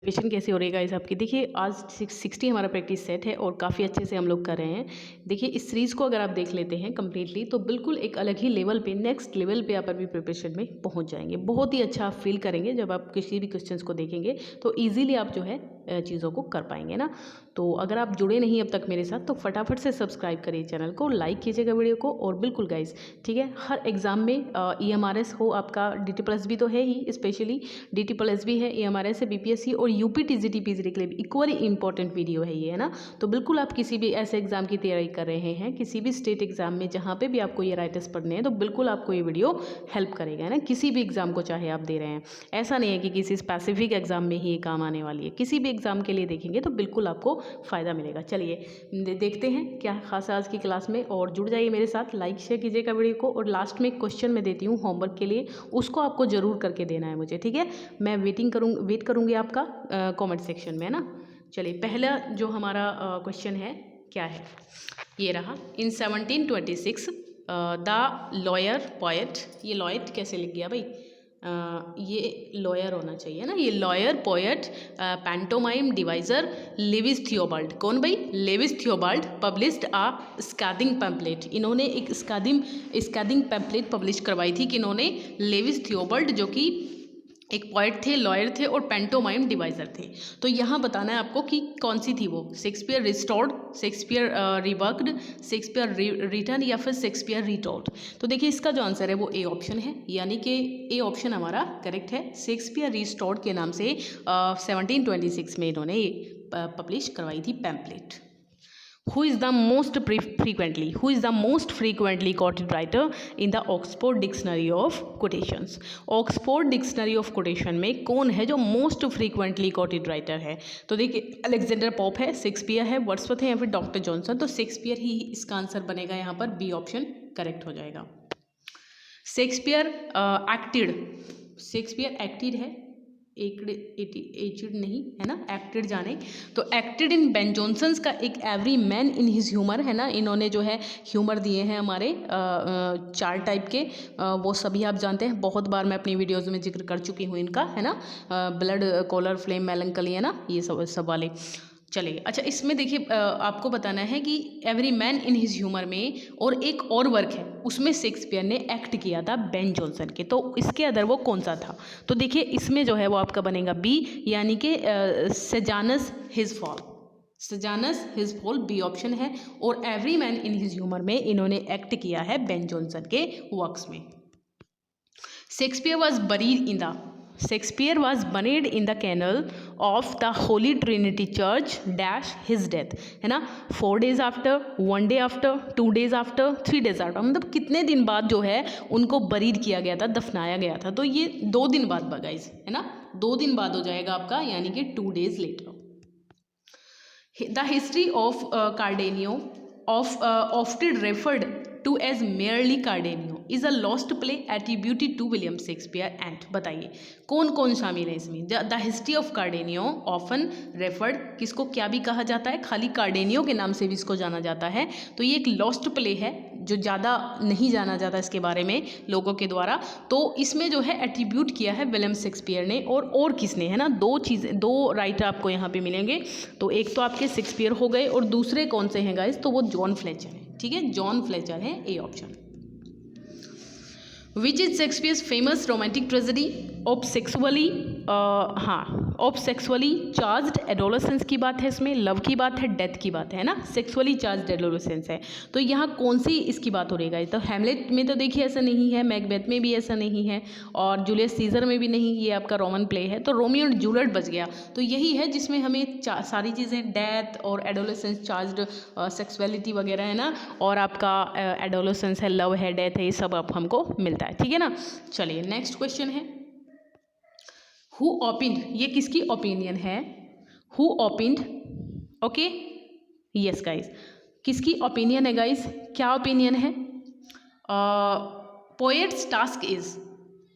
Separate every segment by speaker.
Speaker 1: Preparation कैसे हो रही है गाइस आपकी। देखिए आज 60 हमारा प्रैक्टिस सेट है और काफ़ी अच्छे से हम लोग कर रहे हैं। देखिए इस सीरीज़ को अगर आप देख लेते हैं कम्प्लीटली तो बिल्कुल एक अलग ही लेवल पे, नेक्स्ट लेवल पे आप अभी प्रिपरेशन में पहुंच जाएंगे। बहुत ही अच्छा आप फील करेंगे जब आप किसी भी क्वेश्चंस को देखेंगे तो ईजिली आप जो है चीज़ों को कर पाएंगे ना। तो अगर आप जुड़े नहीं अब तक मेरे साथ तो फटाफट से सब्सक्राइब करिए चैनल को, लाइक कीजिएगा वीडियो को। और बिल्कुल गाइस ठीक है, हर एग्ज़ाम में EMRS हो आपका, DT+ भी तो है ही, स्पेशली DT+ भी है, EMRS है, BPSC और UP TGT PGD के लिए इक्वली इंपॉर्टेंट वीडियो है ये, है ना। तो बिल्कुल आप किसी भी ऐसे एग्जाम की तैयारी कर रहे हैं, किसी भी स्टेट एग्जाम में जहाँ पे भी आपको ये राइटर्स पढ़ने हैं, तो बिल्कुल आपको ये वीडियो हेल्प करेगा, है ना। किसी भी एग्जाम को चाहे आप दे रहे हैं, ऐसा नहीं है कि किसी स्पेसिफिक एग्जाम में ही ये काम आने वाली है, किसी भी एग्जाम के लिए देखेंगे तो बिल्कुल आपको फ़ायदा मिलेगा। चलिए देखते हैं क्या खास है आज की क्लास में, और जुड़ जाइए मेरे साथ, लाइक शेयर कीजिएगा वीडियो को। और लास्ट में एक क्वेश्चन मैं देती हूँ होमवर्क के लिए, उसको आपको ज़रूर करके देना है मुझे, ठीक है। मैं वेट करूँगी आपका कमेंट सेक्शन में, है ना। चलिए पहला जो हमारा क्वेश्चन है क्या है, ये रहा। इन 1726 द लॉयर पोएट, ये लॉयट कैसे लिख गया भाई, ये लॉयर होना चाहिए ना, ये lawyer poet pantomime deviser Lewis Theobald. कौन भाई, Lewis Theobald published a scathing pamphlet. इन्होंने एक स्कैदिंग पैम्पलेट पब्लिश करवाई थी कि इन्होंने, लेविस थियोबाल्ड जो कि एक पोएट थे, लॉयर थे और पैंटोमाइम डिवाइजर थे। तो यहाँ बताना है आपको कि कौन सी थी वो, Shakespeare restored, Shakespeare reworked, Shakespeare return या फिर शेक्सपियर रिटोल्ड। तो देखिए इसका जो आंसर है वो ए ऑप्शन है, यानी कि ए ऑप्शन हमारा करेक्ट है। शेक्सपियर रिस्टोर्ड के नाम से 1726 में इन्होंने ये पब्लिश करवाई थी pamphlet. Who is the most frequently quoted writer in the Oxford Dictionary of Quotations? Oxford Dictionary of Quotation में कौन है जो मोस्ट फ्रीक्वेंटली quoted writer है? तो देखिए अलेक्जेंडर पोप है, शेक्सपियर है, वर्ड्सवर्थ है या फिर डॉक्टर जॉनसन। तो शेक्सपियर ही इसका आंसर बनेगा, यहाँ पर बी ऑप्शन करेक्ट हो जाएगा। शेक्सपियर एक्टेड है, एचिड नहीं है ना, एक्टेड जाने। तो एक्टेड इन बेन जॉनसन्स का एक every man in his humour, है ना। इन्होंने जो है ह्यूमर दिए हैं हमारे 4 टाइप के, वो सभी आप जानते हैं, बहुत बार मैं अपनी वीडियोज़ में जिक्र कर चुकी हूँ इनका, है ना। ब्लड, कॉलर, फ्लेम, मेलंकली, है ना, ये सब वाले। चलिए अच्छा, इसमें देखिए आपको बताना है कि every man in his humour में, और एक और वर्क है उसमें शेक्सपियर ने एक्ट किया था बेन जॉनसन के, तो इसके अदर वो कौन सा था? तो देखिए इसमें जो है वो आपका बनेगा बी, यानी कि Sejanus his fall. Sejanus his fall B option है। और every man in his humour में इन्होंने एक्ट किया है बेन जॉनसन के वर्क्स में। Shakespeare was buried in the canal of the Holy Trinity Church dash his death, है ना। 4 days after, 1 day after, 2 days after, 3 days after, मतलब कितने दिन बाद जो है उनको बरीड किया गया था, दफनाया गया था। तो ये 2 दिन बाद गाइस, है ना, 2 दिन बाद हो जाएगा आपका, यानी कि 2 days later। The history of Cardenio often referred to as merely Cardenio is a lost play attributed to William Shakespeare and, बताइए कौन कौन शामिल है इसमें। The history of Cardenio often referred, किसको क्या भी कहा जाता है, खाली कार्डेनियो के नाम से भी इसको जाना जाता है। तो ये एक लॉस्ट प्ले है जो ज़्यादा नहीं जाना जाता इसके बारे में लोगों के द्वारा। तो इसमें जो है एट्रीब्यूट किया है विलियम शेक्सपियर ने, और किसने, है ना। 2 राइटर आपको यहाँ पे मिलेंगे। तो एक तो आपके शेक्सपियर हो गए, और दूसरे कौन से हैं गाइस, तो वो जॉन फ्लेचर है, ठीक है, जॉन फ्लेचर है, A option. Which is Shakespeare's famous romantic tragedy of sexually charged adolescence की बात है इसमें, लव की बात है, डेथ की बात है ना, सेक्सुअली चार्ज्ड एडोलेसेंस है। तो यहाँ कौन सी इसकी बात हो रही है? तो हैमलेट में तो देखिए ऐसा नहीं है, मैकबेथ में भी ऐसा नहीं है, और जूलियस सीजर में भी नहीं, ये आपका रोमन प्ले है। तो रोमियो एंड जूलियट बच गया। तो यही है जिसमें हमें सारी चीज़ें, डेथ और एडोलेसेंस, चार्ज्ड सेक्सुअलिटी वगैरह, है ना, और आपका एडोलेसेंस है, लव है, डेथ है, ये सब आप हमको मिलता है, ठीक है ना। चलिए नेक्स्ट क्वेश्चन है, हु ओपिन्ड, ये किसकी ओपिनियन है, who opined, okay, yes guys, किसकी ओपिनियन है गाइस, क्या ओपिनियन है? Poet's task is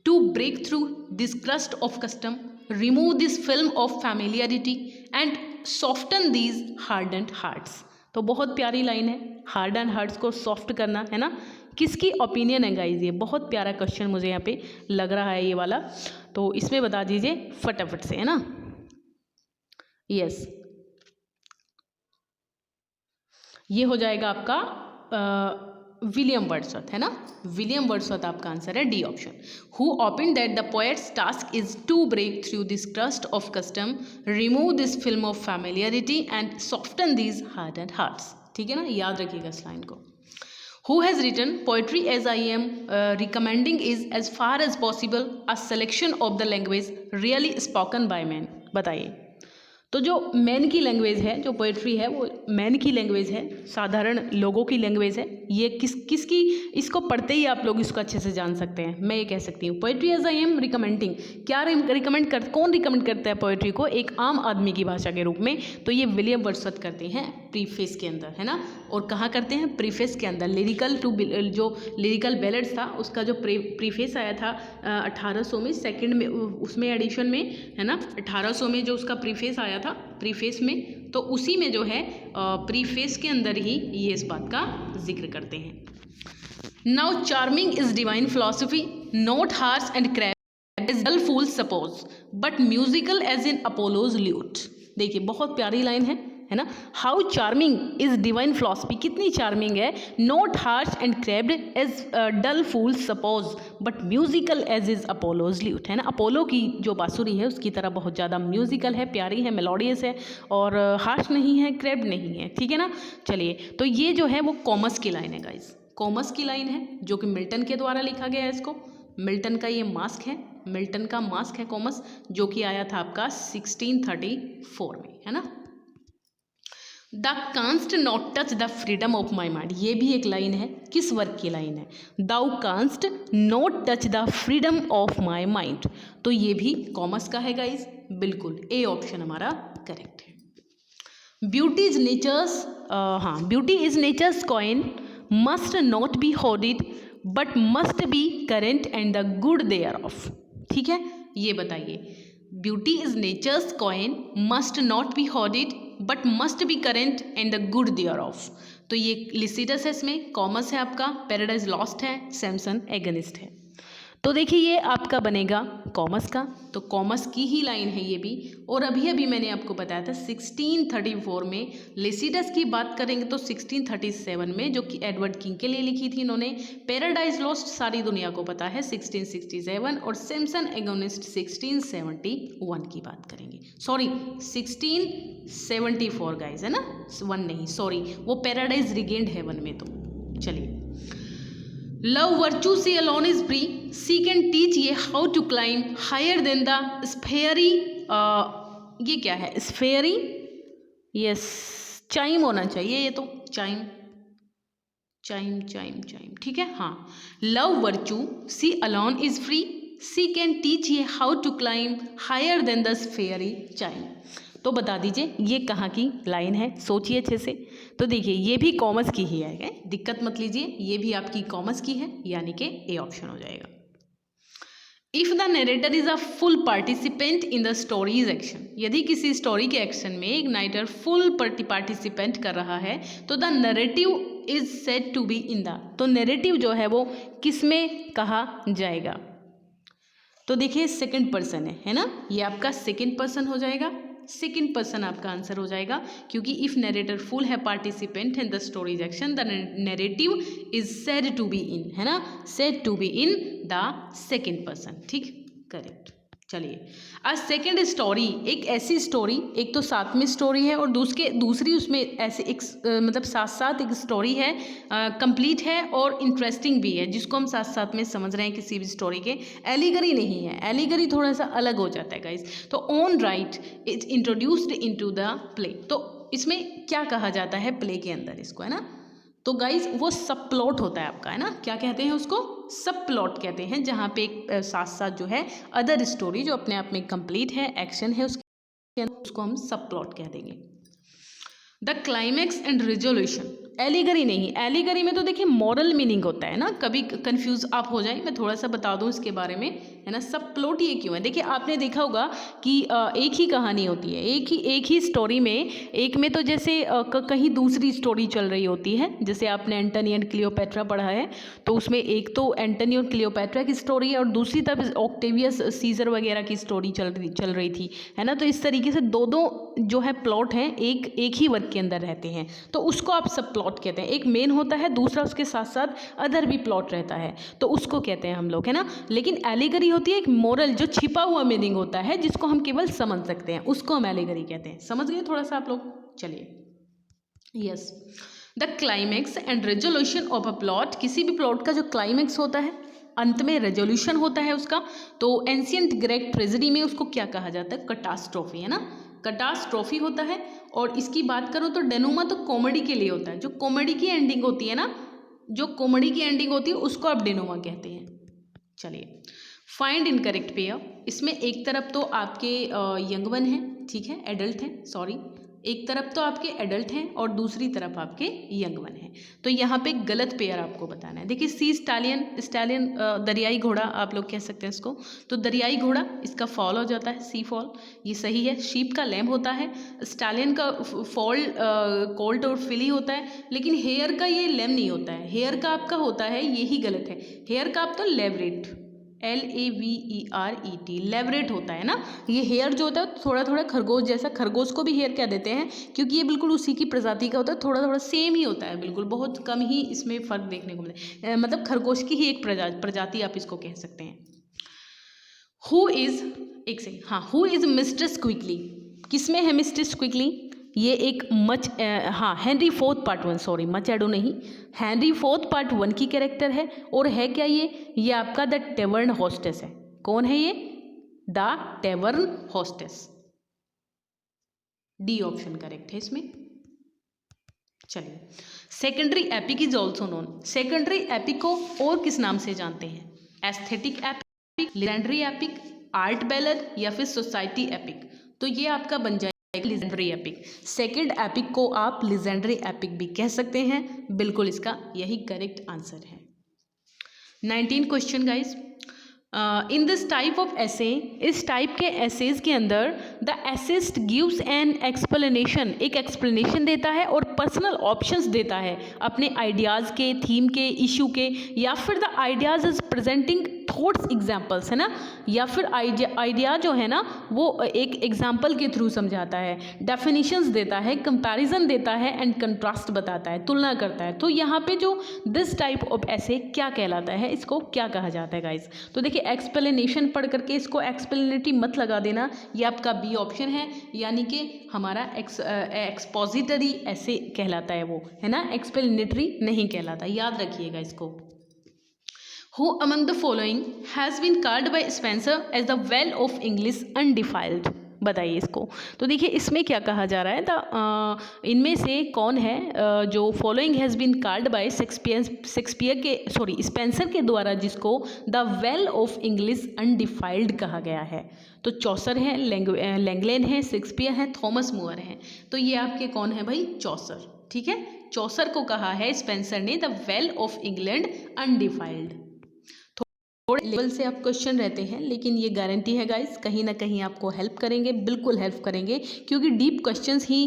Speaker 1: to break through this crust of custom, remove this film of familiarity and soften these hardened hearts. तो बहुत प्यारी लाइन है, हार्डन हार्ट्स को soft करना, है ना। किसकी ओपिनियन है गाइज, ये बहुत प्यारा क्वेश्चन मुझे यहाँ पे लग रहा है ये वाला। तो इसमें बता दीजिए फटाफट से, है ना। यस, ये हो जाएगा आपका विलियम वर्ड्सवर्थ, है ना। विलियम वर्ड्सवर्थ आपका आंसर है, D option. Who opine that the poet's task is to break through this crust of custom, remove this film of familiarity and soften these hardened hearts. ठीक है ना, याद रखिएगा इस लाइन को। Who has written poetry as I am recommending is as far as possible a selection of the language really spoken by men। बताइए, तो जो मैन की लैंग्वेज है, जो पोइट्री है वो मैन की लैंग्वेज है, साधारण लोगों की लैंग्वेज है। ये किसकी, इसको पढ़ते ही आप लोग इसको अच्छे से जान सकते हैं। मैं ये कह सकती हूँ poetry as I am recommending, क्या कौन रिकमेंड करता है पोइट्री को एक आम आदमी की भाषा के रूप में, तो ये विलियम वर्ड्सवर्थ करते हैं प्रीफेस के अंदर, है ना। और कहाँ करते हैं, प्रीफेस के अंदर। जो लिरिकल बैलेड्स था उसका जो प्रीफेस आया था 1800 में, सेकेंड में उसमें एडिशन में, है ना। 1800 में जो उसका प्रीफेस आया था प्रीफेस में, तो उसी में जो है प्रीफेस के अंदर ही ये इस बात का जिक्र करते हैं। Now charming is divine philosophy, not harsh and crab is dull fool suppose, but musical as in Apollo's lute. देखिए बहुत प्यारी लाइन है ना। How charming is divine philosophy, कितनी चार्मिंग है। Not harsh and crabbed as dull fool suppose, but musical as is Apollo's lute, है ना। Apollo की जो बांसुरी है उसकी तरह बहुत ज़्यादा म्यूजिकल है, प्यारी है, मेलोडियस है, और हार्श नहीं है, क्रैब्ड नहीं है। ठीक है ना। चलिए, तो ये जो है वो कॉमर्स की लाइन है गाइज, कॉमर्स की लाइन है जो कि मिल्टन के द्वारा लिखा गया है। इसको मिल्टन का ये मास्क है, मिल्टन का मास्क है कॉमर्स, जो कि आया था आपका 1634 में, है ना। The const not touch the freedom of my mind, ये भी एक लाइन है, किस वर्क की लाइन है। Thou canst not touch the freedom of my mind, तो ये भी कॉमर्स का है गाइज, बिल्कुल ए ऑप्शन हमारा करेक्ट है। ब्यूटी इज नेचर्स, हाँ, beauty is nature's coin, must not be hoarded but must be current and the good thereof. ठीक है, ये बताइए, beauty is nature's coin, must not be hoarded but must be current and the good thereof, तो ये Lycidas है, इसमें commerce है आपका, पैराडाइज लॉस्ट है, सैमसन एगनिस्ट है। तो देखिए ये आपका बनेगा कॉमर्स का, तो कॉमर्स की ही लाइन है ये भी। और अभी अभी मैंने आपको बताया था 1634 में लिसिडस की बात करेंगे तो 1637 में, जो कि एडवर्ड किंग के लिए लिखी थी इन्होंने। पैराडाइज लॉस्ट सारी दुनिया को पता है 1667, और सैमसन एगोनिस्ट 1671 की बात करेंगे, सॉरी 1674 गाइज, है ना, 1 नहीं, सॉरी, वो पैराडाइज रिगेन्ड हेवन में। तो चलिए, love virtue she alone is free, she can teach ye how to climb higher than the sphery, ये क्या है, स्फेयरी, यस, चाइम होना चाहिए ये तो, चाइम चाइम चाइम चाइम, ठीक है, हाँ। Love virtue she alone is free, she can teach ye how to climb higher than the sphery chime. तो बता दीजिए ये कहाँ की लाइन है, सोचिए अच्छे से। तो देखिए ये भी कॉमर्स की ही है, दिक्कत मत लीजिए, ये भी आपकी कॉमर्स की है, यानी कि ए ऑप्शन हो जाएगा। If the narrator is a full participant in the story's action, यदि किसी स्टोरी के एक्शन में एक नाइटर फुल पार्टिसिपेंट कर रहा है तो the narrative is said to be in the, तो नरेटिव जो है वो किस में कहा जाएगा। तो देखिए सेकंड पर्सन है ना, ये आपका सेकंड पर्सन हो जाएगा, सेकंड पर्सन आपका आंसर हो जाएगा, क्योंकि इफ नरेटर फुल है participant in the story's action the narrative is said to be in, है ना, said to be in the second person, ठीक, करेक्ट। चलिए, आज सेकंड स्टोरी, एक ऐसी स्टोरी, एक तो साथ में स्टोरी है और दूसरी उसमें ऐसे एक मतलब साथ साथ एक स्टोरी है, कंप्लीट है और इंटरेस्टिंग भी है, जिसको हम साथ साथ में समझ रहे हैं किसी भी स्टोरी के। एलिगरी नहीं है, एलिगरी थोड़ा सा अलग हो जाता है गाइज। तो on right is introduced into the play, तो इसमें क्या कहा जाता है प्ले के अंदर इसको, है ना। तो गाइज वो सब प्लॉट होता है आपका, है ना, क्या कहते हैं उसको, सब प्लॉट कहते हैं, जहाँ पे एक साथ साथ जो है अदर स्टोरी जो अपने आप में कंप्लीट है, एक्शन है उसको हम सब प्लॉट कह देंगे। The climax and resolution allegory नहीं, एलिगरी में तो देखिए मॉरल मीनिंग होता है ना, कभी कंफ्यूज आप हो जाए, मैं थोड़ा सा बता दूं इसके बारे में, है ना। सब प्लॉट ये क्यों है, देखिए आपने देखा होगा कि एक ही कहानी होती है, एक ही स्टोरी में, एक में तो जैसे कहीं दूसरी स्टोरी चल रही होती है, जैसे आपने एंटनी एंड क्लियोपेट्रा पढ़ा है, तो उसमें एक तो एंटनी और क्लियोपेट्रा की स्टोरी है और दूसरी तरफ ऑक्टेवियस सीजर वगैरह की स्टोरी चल रही थी, है ना। तो इस तरीके से दो जो है प्लॉट हैं एक ही वर्क के अंदर रहते हैं, तो उसको आप सब प्लॉट कहते हैं। एक मेन होता है, दूसरा उसके साथ साथ अदर भी प्लॉट रहता है, तो उसको कहते हैं हम लोग, है ना। लेकिन एलिगरी होती है एक मोरल, जो छिपा हुआ मीनिंग होता है जिसको हम केवल समझ सकते हैं, उसको हम एलिगरी कहते हैं। समझ गए थोड़ा सा आप लोग? चलिए, yes, the climax and resolution of a plot, किसी भी प्लॉट का जो क्लाइमैक्स होता है, अंत में रेजोल्यूशन होता है उसका, तो एंशियंट ग्रीक ट्रेजेडी में उसको क्या कहा जाता है? कैटास्ट्रोफी, है ना, कैटास्ट्रोफी होता है। और इसकी बात करूँ तो डेनोमा तो कॉमेडी के लिए होता है, जो कॉमेडी की एंडिंग होती है ना, जो कॉमेडी की एंडिंग होती है उसको आप डेनोमा कहते हैं। चलिए, फाइंड इनकरेक्ट पेयर, इसमें एक तरफ तो आपके यंग वन हैं, ठीक है, एडल्ट हैं, सॉरी, एक तरफ तो आपके एडल्ट हैं और दूसरी तरफ आपके यंग वन हैं, तो यहाँ पे गलत पेयर आपको बताना है। देखिए, सी स्टालियन दरियाई घोड़ा आप लोग कह सकते हैं इसको, तो दरियाई घोड़ा इसका फॉल हो जाता है, सी फॉल, ये सही है। शीप का लैम्ब होता है, स्टालियन का फॉल कोल्ट और फिली होता है, लेकिन हेयर का ये लैम्ब नहीं होता है, हेयर का आपका होता है, यही गलत है। हेयर का आप तो लेवरेट, LAVERET, लेवरेट होता है ना। ये हेयर जो होता है थोड़ा थोड़ा खरगोश जैसा, खरगोश को भी हेयर क्या देते हैं, क्योंकि ये बिल्कुल उसी की प्रजाति का होता है, थोड़ा थोड़ा सेम ही होता है, बिल्कुल बहुत कम ही इसमें फ़र्क देखने को मिले, मतलब खरगोश की ही एक प्रजाति आप इसको कह सकते हैं। हु इज़, एक सेकेंड, हाँ, हु इज़ मिस्टर स्क्विकली, किसमें है मिस्टर स्क्विकली? ये एक हाँ, Henry fourth part 1, sorry, much ado नहीं, हेनरी फोर्थ पार्ट 1 की कैरेक्टर है। और है क्या ये आपका द टेवर्न हॉस्टेस है। कौन है ये? The tavern hostess, D option correct है इसमें। चलिए, secondary epic is also known, secondary epic को और किस नाम से जानते हैं? Aesthetic epic, legendary epic, art ballad, या फिर सोसाइटी एपिक? तो ये आपका बन जाए लेजेंडरी एपिक। सेकेंड एपिक को आप लेजेंडरी एपिक भी कह सकते हैं, बिल्कुल इसका यही करेक्ट आंसर है। 19 question guys, in this type of essay, इस टाइप के एसेज के अंदर the essayist gives an explanation, एक एक्सप्लेनेशन देता है और पर्सनल ऑप्शंस देता है अपने आइडियाज़ के, थीम के, इशू के, या फिर the ideas is presenting thoughts examples, है ना, या फिर आइडिया जो है ना वो एक एग्जाम्पल के थ्रू समझाता है, डेफिनेशंस देता है, कंपैरिजन देता है एंड कंट्रास्ट बताता है, तुलना करता है। तो यहाँ पे जो दिस टाइप ऑफ ऐसे क्या कहलाता है, इसको क्या कहा जाता है गाइज? तो देखिए, एक्सप्लेनेशन पढ़ करके इसको एक्सप्लेनेटरी मत लगा देना, ये आपका बी ऑप्शन है, यानी कि हमारा एक्सपोजिटरी ऐसे कहलाता है वो, है ना, एक्सप्लेनेटरी नहीं कहलाता, याद रखिएगा इसको। Who among the following has been called by Spencer as the well of English undefiled? बताइए इसको। तो देखिए, इसमें क्या कहा जा रहा है, इनमें से कौन है जो following has been called by Shakespeare के, सॉरी, स्पेंसर के द्वारा जिसको the well of English undefiled कहा गया है? तो चौसर है, लैंगलैन है, शेक्सपियर है, थॉमस मूर है। तो ये आपके कौन है भाई? चौसर, ठीक है, चौसर को कहा है स्पेंसर ने द वेल ऑफ इंग्लैंड अनडिफाइल्ड। थोड़े लेवल से आप क्वेश्चन रहते हैं, लेकिन ये गारंटी है गाइस, कहीं ना कहीं आपको हेल्प करेंगे, बिल्कुल हेल्प करेंगे, क्योंकि डीप क्वेश्चंस ही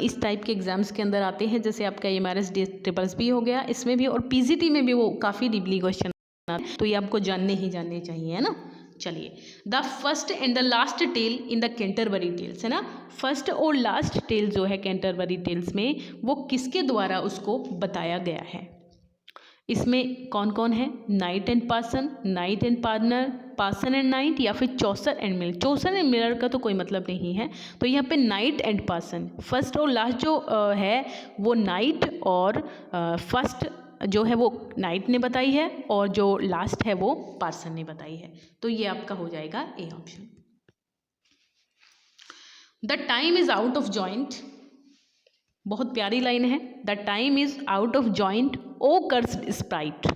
Speaker 1: इस टाइप के एग्जाम्स के अंदर आते हैं। जैसे आपका MRS SSS हो गया, इसमें भी, और PGT में भी वो काफ़ी डीपली क्वेश्चन आते हैं, तो ये आपको जानने चाहिए, है ना। चलिए, the first and the last tale in the Canterbury Tales, है ना, फर्स्ट और लास्ट टेल जो है कैंटरबरी टेल्स में, वो किसके द्वारा उसको बताया गया है? इसमें कौन कौन है? Knight and parson, knight and partner, parson and knight, या फिर Chaucer and Miller. Chaucer and Miller का तो कोई मतलब नहीं है, तो यहाँ पे नाइट एंड पार्सन, फर्स्ट और लास्ट जो है वो नाइट, और फर्स्ट जो है वो नाइट ने बताई है, और जो लास्ट है वो पार्सन ने बताई है। तो ये आपका हो जाएगा A option. The time is out of joint, बहुत प्यारी लाइन है, the time is out of joint, O cursed spite,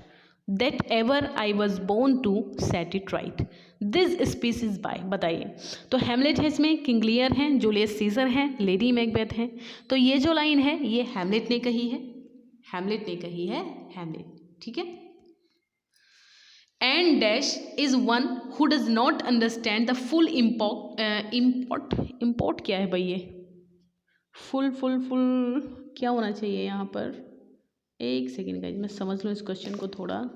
Speaker 1: that ever I was born to set it right, this speech is by. बताइए, तो Hamlet है, इसमें King Lear हैं, Julius Caesar हैं, Lady Macbeth हैं। तो ये जो लाइन है ये हैमलेट ने कही है, हैमलेट ने कही है, हैमलेट, ठीक है। And dash is one who does not understand the full import क्या है भाई, ये फुल क्या होना चाहिए यहाँ पर, एक सेकेंड गाइस मैं समझ लूँ इस क्वेश्चन को थोड़ा।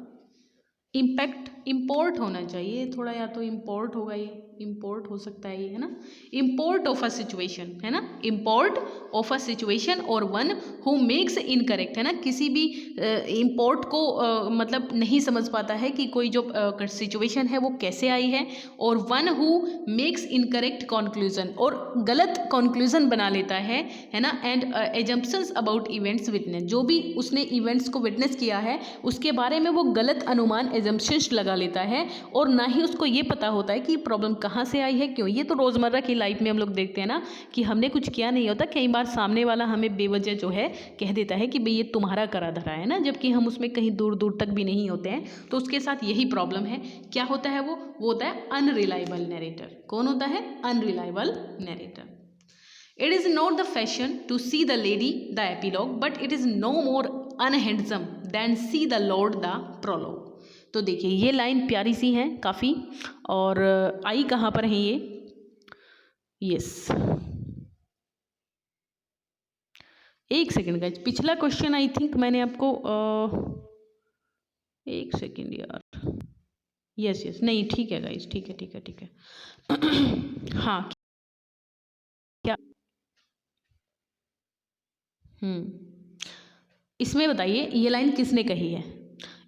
Speaker 1: इम्पैक्ट इम्पोर्ट होना चाहिए थोड़ा, या तो इम्पोर्ट होगा, ये इम्पोर्ट हो सकता है ये, है ना। इम्पोर्ट ऑफ अ सिचुएशन, है ना, इम्पोर्ट ऑफ अ सिचुएशन और वन हु मेक्स इनकरेक्ट, है ना, किसी भी इम्पोर्ट को मतलब नहीं समझ पाता है कि कोई जो सिचुएशन है वो कैसे आई है, और one who makes incorrect conclusion, और गलत कंक्लूजन बना लेता है ना, and assumptions about events witness, जो भी उसने इवेंट्स को विटनेस किया है उसके बारे में वो गलत अनुमान एजम्पशंस लगा लेता है, और ना ही उसको ये पता होता है कि प्रॉब्लम कहाँ से आई है, क्यों। ये तो रोज़मर्रा की लाइफ में हम लोग देखते हैं ना कि हमने कुछ किया नहीं होता, कई बार सामने वाला हमें बेवजह जो है कह देता है कि भाई ये तुम्हारा करा धरा है ना, जबकि हम उसमें कहीं दूर दूर तक भी नहीं होते हैं। तो उसके साथ यही प्रॉब्लम है। क्या होता है वो होता है अनरिलायबल नरेटर। कौन होता है? Unreliable narrator. It is not the fashion to see the lady the epilogue, but it is no more unhandsome than see the lord the prologue. तो देखिए ये लाइन प्यारी सी है काफ़ी, और आई कहाँ पर है ये? यस, एक सेकेंड गाइज, पिछला क्वेश्चन आई थिंक मैंने आपको एक सेकेंड यार, यस नहीं ठीक है गाइज, ठीक है हाँ क्या इसमें बताइए ये लाइन किसने कही है?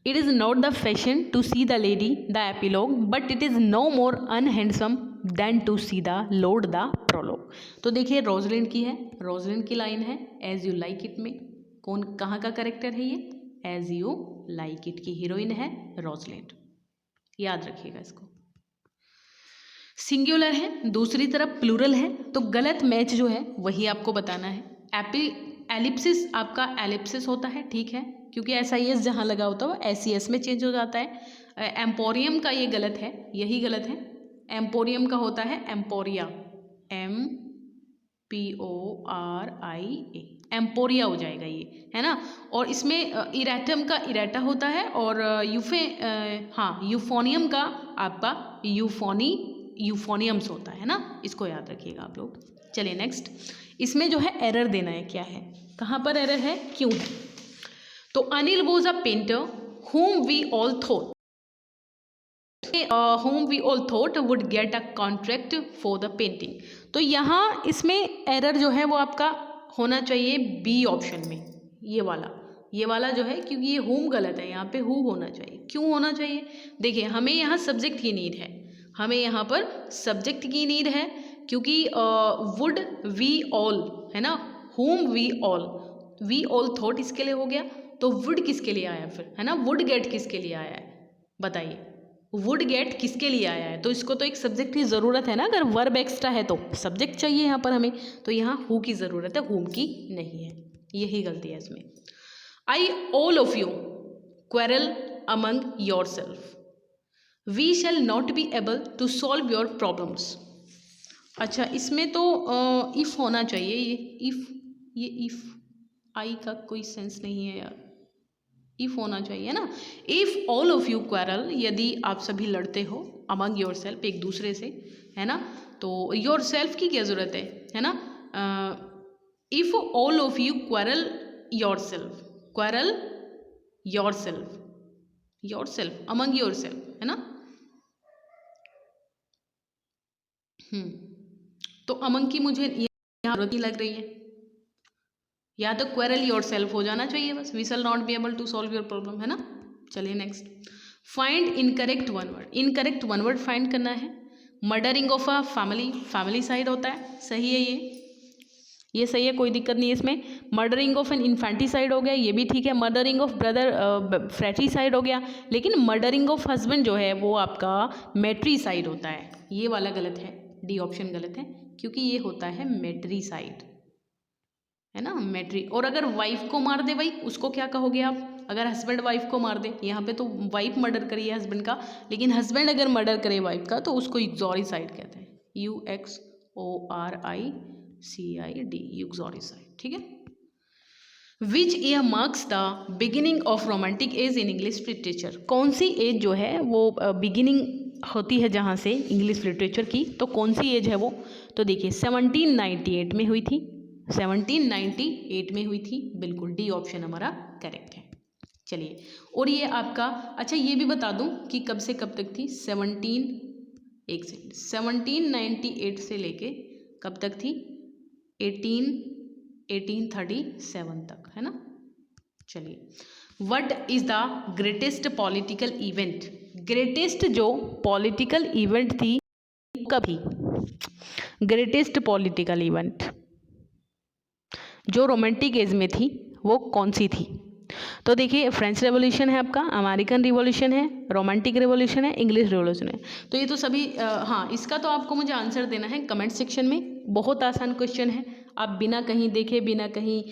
Speaker 1: It is not the fashion to see the lady the epilogue, but it is no more unhandsome than to see the lord the prologue. तो देखिए रोजलिंड की है, रोजलिंड की लाइन है एज यू लाइक इट में। कौन कहाँ का करेक्टर है ये? एज यू लाइक इट की हीरोइन है रोजलिंड, याद रखिएगा इसको। सिंगुलर है, दूसरी तरफ प्लूरल है, तो गलत मैच जो है वही आपको बताना है। एलिप्सिस आपका एलिप्सिस होता है, ठीक है, क्योंकि SIS जहाँ लगा होता है वो SES में चेंज हो जाता है। एम्पोरियम का ये गलत है, यही गलत है। एम्पोरियम का होता है एम्पोरिया, MPORIA, एम्पोरिया हो जाएगा ये, है ना। और इसमें इरेटम का इरेटा होता है, और यूफोनियम का आपका यूफोनियम्स होता है ना, इसको याद रखिएगा आप लोग। चलिए नेक्स्ट, इसमें जो है एरर देना है, क्या है, कहाँ पर एरर है, क्यों है। तो Anil was a painter whom we all thought would get a contract for the painting। तो यहाँ इसमें एरर जो है वो आपका होना चाहिए बी ऑप्शन में, ये वाला जो है, क्योंकि ये होम गलत है, यहाँ पे हु होना चाहिए। क्यों होना चाहिए? देखिए हमें यहाँ सब्जेक्ट की नीड है, हमें यहाँ पर सब्जेक्ट की नीड है, क्योंकि वुड वी ऑल है ना, whom वी ऑल थॉट इसके लिए हो गया, तो वुड किसके लिए आया फिर, है ना, वुड गेट किसके लिए आया है बताइए, वुड गेट किसके लिए आया है, तो इसको तो एक सब्जेक्ट की ज़रूरत है ना, अगर वर्ब एक्स्ट्रा है तो सब्जेक्ट चाहिए यहाँ पर हमें, तो यहाँ हु की ज़रूरत है, होम की नहीं है, यही गलती है इसमें। I all of you quarrel among yourself, we shall not be able to solve your problems. अच्छा इसमें तो इफ़ होना चाहिए, ये इफ़ आई का कोई सेंस नहीं है यार, इफ़ होना चाहिए ना। If all of you quarrel, यदि आप सभी लड़ते हो, अमंग योर सेल्फ, एक दूसरे से, है ना, तो योर सेल्फ की क्या ज़रूरत है ना। If all of you quarrel your self, quarrel your self among your self, है ना। तो अमंग की मुझे यहाँ जरूरत नहीं लग रही है, या तो क्वेरल योर सेल्फ हो जाना चाहिए बस, we shall not be able to solve your problem, है ना। चलिए next, find incorrect one word, incorrect one word find करना है। Murdering of a family side होता है, सही है ये सही है, कोई दिक्कत नहीं है इसमें। मर्डरिंग ऑफ एन इन्फेंटिसाइड हो गया, ये भी ठीक है। मर्डरिंग ऑफ ब्रदर फ्रैट्रिसाइड हो गया, लेकिन मर्डरिंग ऑफ हस्बैंड जो है वो आपका मैट्रिसाइड होता है, ये वाला गलत है, डी ऑप्शन गलत है, क्योंकि ये होता है मैट्रिसाइड, है ना, मैट्री। और अगर वाइफ को मार दे भाई, उसको क्या कहोगे आप? अगर हस्बैंड वाइफ को मार दे, यहाँ पे तो वाइफ मर्डर करी है हस्बैंड का, लेकिन हस्बैंड अगर मर्डर करे वाइफ का तो उसको यूक्सोरिसाइड कहते हैं, UXORICID, यूक्सोरिसाइड, ठीक है। Which year marks the beginning of romantic age in English literature? कौन सी एज जो है वो बिगिनिंग होती है जहाँ से इंग्लिश लिटरेचर की, तो कौन सी एज है वो? तो देखिए 1798 में हुई थी, 1798 में हुई थी, बिल्कुल डी ऑप्शन हमारा करेक्ट है। चलिए, और ये आपका, अच्छा ये भी बता दूं कि कब से कब तक थी, 1798 से लेके कब तक थी, 1837 तक, है ना। चलिए, what is the greatest political event? Greatest जो पॉलिटिकल इवेंट थी कभी, ग्रेटेस्ट पॉलिटिकल इवेंट जो रोमांटिक एज में थी वो कौन सी थी? तो देखिए, फ्रेंच रेवोल्यूशन है आपका, अमेरिकन रिवॉल्यूशन है, रोमांटिक रिवॉल्यूशन है, इंग्लिश रिवॉल्यूशन है। तो ये तो सभी हाँ, इसका तो आपको मुझे आंसर देना है कमेंट सेक्शन में। बहुत आसान क्वेश्चन है, आप बिना कहीं देखे, बिना कहीं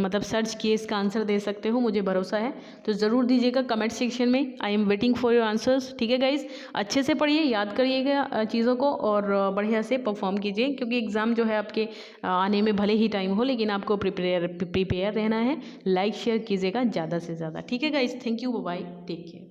Speaker 1: मतलब सर्च किए इसका आंसर दे सकते हो, मुझे भरोसा है। तो ज़रूर दीजिएगा कमेंट सेक्शन में। I am waiting for your answers. ठीक है गाइज, अच्छे से पढ़िए, याद करिएगा चीज़ों को और बढ़िया से परफॉर्म कीजिए, क्योंकि एग्ज़ाम जो है आपके आने में भले ही टाइम हो, लेकिन आपको प्रिपेयर रहना है। लाइक शेयर कीजिएगा ज़्यादा से ज़्यादा। ठीक है guys, thank you, bye, take care.